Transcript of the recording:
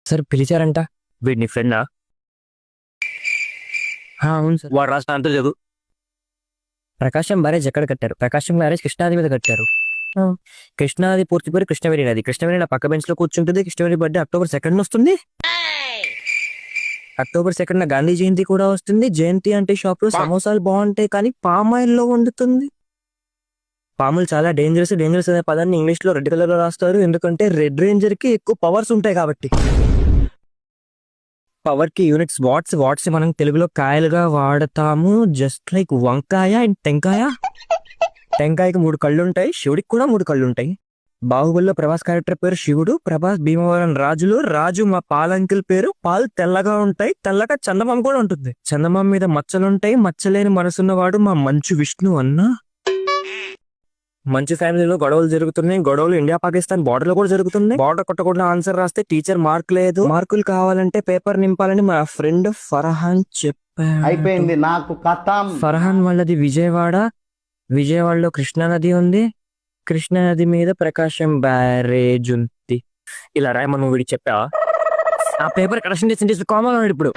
Sir పిలిచారంట. వీడిని ఫ్రెండా? అవును సార్. వాడు రాసిన అంతా చదువు. ప్రకాశం బ్యారేజ్ ఎక్కడ కట్టారు? ప్రకాశం బ్యారేజ్ కృష్ణానది మీద కట్టారు. కృష్ణానది పూర్తి పేరు కృష్ణవేణి నది. కృష్ణవేణి నా పక్క బెంచ్ లో కూర్చుంటుంది. కృష్ణవేణి బర్త్డే October 2 వస్తుంది. October 2 గాంధీ జయంతి కూడా వస్తుంది. జయంతి అంటే షాప్ లో సమోసాలు బాగుంటాయి కానీ పామాయిల్ లో వండుతుంది. పాములు చాలా డేంజరస్. డేంజరస్ అనే పదాన్ని ఇంగ్లీష్ లో రెడ్ కలర్ లో రాస్తారు, ఎందుకంటే రెడ్ రేంజర్ కి ఎక్కువ పవర్స్ ఉంటాయి కాబట్టి. పవర్ కి యూనిట్స్ వాట్స్. వాట్స్ మనం తెలుగులో కాయలుగా వాడతాము. జస్ట్ లైక్ వంకాయ అండ్ టెంకాయ. టెంకాయకి 3 కళ్ళు ఉంటాయి, శివుడికి కూడా 3 కళ్ళు ఉంటాయి. బాహుబలిలో ప్రభాస్ క్యారెక్టర్ పేరు శివుడు. ప్రభాస్ భీమవరం రాజులు. రాజు మా పాలంకిల్ పేరు. పాలు తెల్లగా ఉంటాయి. తెల్లగా చందమామ కూడా ఉంటుంది. చందమామ మీద మచ్చలుంటాయి. మచ్చలేని మనసున్నవాడు మా మంచు విష్ణు అన్న. మంచి ఫ్యామిలీలో గొడవలు జరుగుతున్నాయి. గొడవలు ఇండియా పాకిస్తాన్ బార్డర్ లో కూడా జరుగుతున్నాయి. బార్డర్ కొట్టకుండా ఆన్సర్ రాస్తే టీచర్ మార్క్ లేదు. మార్కులు కావాలంటే పేపర్ నింపాలని మా ఫ్రెండ్ ఫర్హాన్ చెప్పాడు. అయిపోయింది నాకు కథం. ఫర్హాన్ వాళ్ళది విజయవాడ. విజయవాడలో కృష్ణానది ఉంది. కృష్ణానది మీద ప్రకాశం బ్యారేజ్ ఉంది. ఇలా రాయమని వీడికి చెప్పావా? ఆ పేపర్ కరెక్షన్ చేసి కామన్ ఇప్పుడు